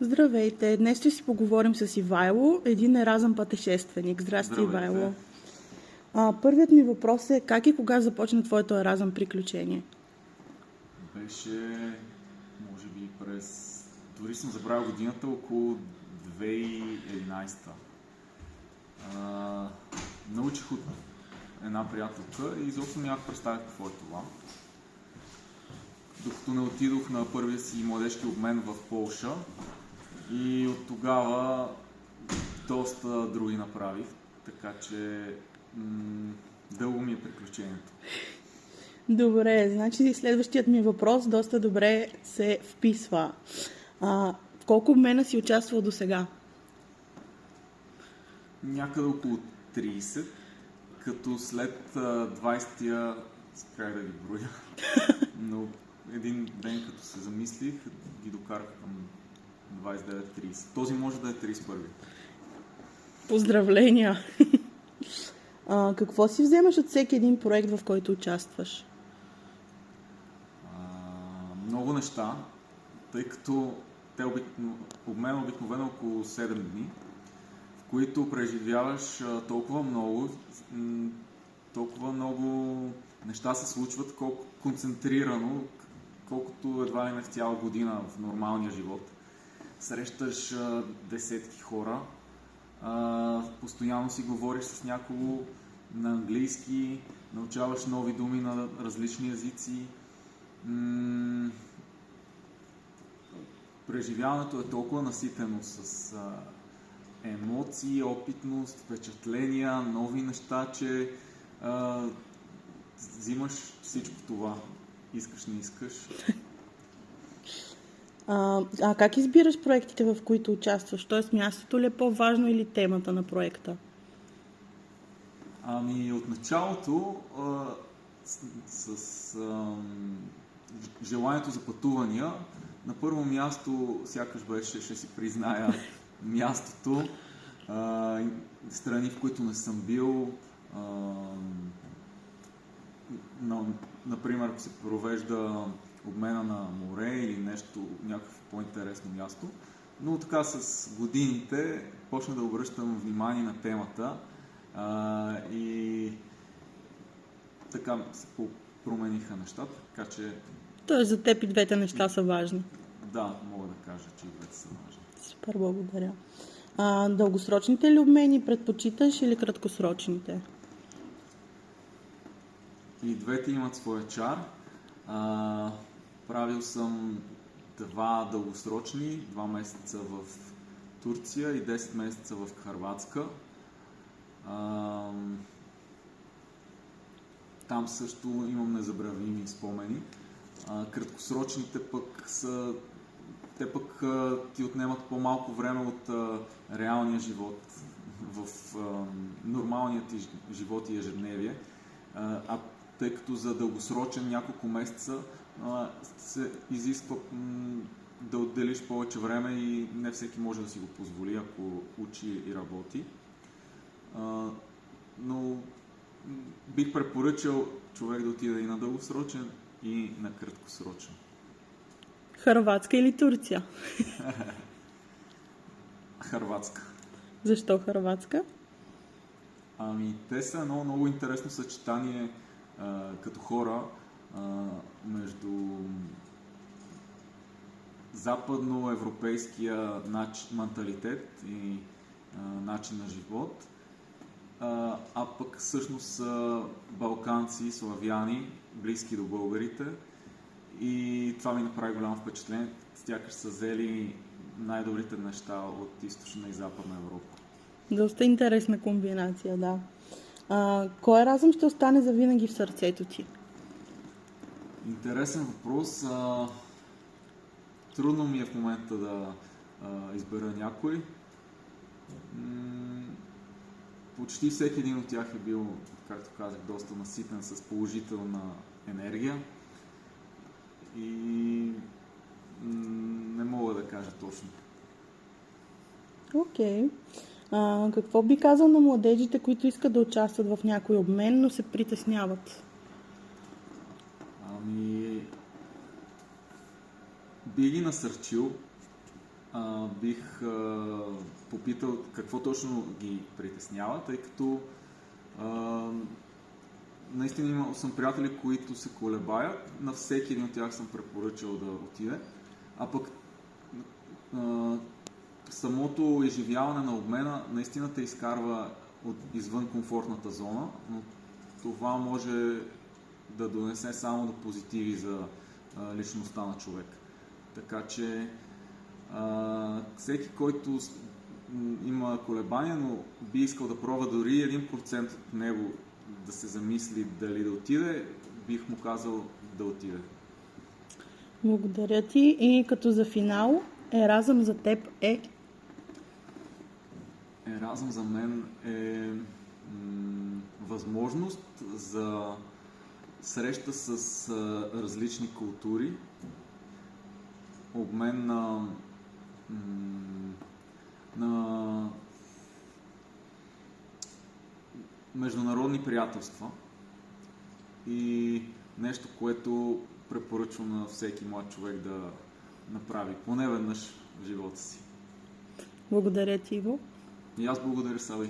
Здравейте! Днес ще си поговорим с Ивайло, един еразъм пътешественик. Здрасти, Здравейте. Ивайло! Първият ми въпрос е как и кога започна твоето еразъм приключение? Беше, може би дори съм забравил годината, около 2011. Научих от една приятелка и изобщо нямах представя какво е това. Докато не отидох на първия си младежки обмен в Полша и от тогава доста други направих, така че дълго ми е приключението. Добре, значи следващият ми въпрос доста добре се вписва. В колко обмена си участвал до сега? Някъде около 30, като след 20-тия спрях да ги броя. Но един ден, като се замислих, ги докарах към 29-30. Този може да е 31. Поздравления! Какво си вземаш от всеки един проект, в който участваш? Много неща, тъй като обмен обикновено около 7 дни, в които преживяваш толкова много неща се случват, колко концентрирано, колкото едва ли не в цяла година в нормалния живот. Срещаш десетки хора, постоянно си говориш с някого на английски, научаваш нови думи на различни езици. Преживяването е толкова наситено с емоции, опитност, впечатления, нови неща, че взимаш всичко това. Искаш, не искаш. Как избираш проектите, в които участваш? Тоест мястото ли е по-важно или темата на проекта? От началото с желанието за пътувания, на първо място сякаш беше, ще си призная, мястото, страни, в които не съм бил. Например, ако се провежда обмена на море или някакво по-интересно място. Но така с годините почна да обръщам внимание на темата и така се промениха нещата, така че... Тоест за теб и двете неща са важни. Да, мога да кажа, че и двете са важни. Супер, благодаря. Дългосрочните ли обмени предпочиташ или краткосрочните? И двете имат своя чар. Правил съм 2 дългосрочни, 2 месеца в Турция и 10 месеца в Хърватска. Там също имам незабравими спомени. Краткосрочните пък ти отнемат по-малко време от реалния живот, в нормалният ти живот и ежедневие. Тъй като за дългосрочен няколко месеца се изисква да отделиш повече време и не всеки може да си го позволи, ако учи и работи. Но бих препоръчал човек да отиде и на дългосрочен, и на краткосрочен. Хърватска или Турция? Хърватска. Защо Хърватска? Те са едно много интересно съчетание като хора между западноевропейския менталитет и начин на живот, пък всъщност са балканци, славяни, близки до българите, и това ми направи голямо впечатление. Сякаш са взели най-добрите неща от източна и западна Европа. Доста интересна комбинация, да. Кой еразъм ще остане завинаги в сърцето ти? Интересен въпрос. Трудно ми е в момента да избера някой. Почти всеки един от тях е бил, както казах, доста наситен с положителна енергия. И не мога да кажа точно. Окей. Какво би казал на младежите, които искат да участват в някой обмен, но се притесняват? Би ги насърчил бих попитал какво точно ги притеснява, тъй като наистина съм приятели, които се колебаят. На всеки един от тях съм препоръчал да отиде. А пък самото изживяване на обмена наистина те изкарва извън комфортната зона, но това може да донесе само до позитиви за личността на човек. Така че всеки, който има колебания, но би искал да пробва дори 1% от него да се замисли дали да отиде, бих му казал да отиде. Благодаря ти. И като за финал, Еразъм за теб е? Еразъм за мен е възможност за среща с различни култури, обмен на международни приятелства и нещо, което препоръчвам на всеки млад човек да направи поне веднъж в живота си. Благодаря ти, Иво. И аз благодаря, Сави.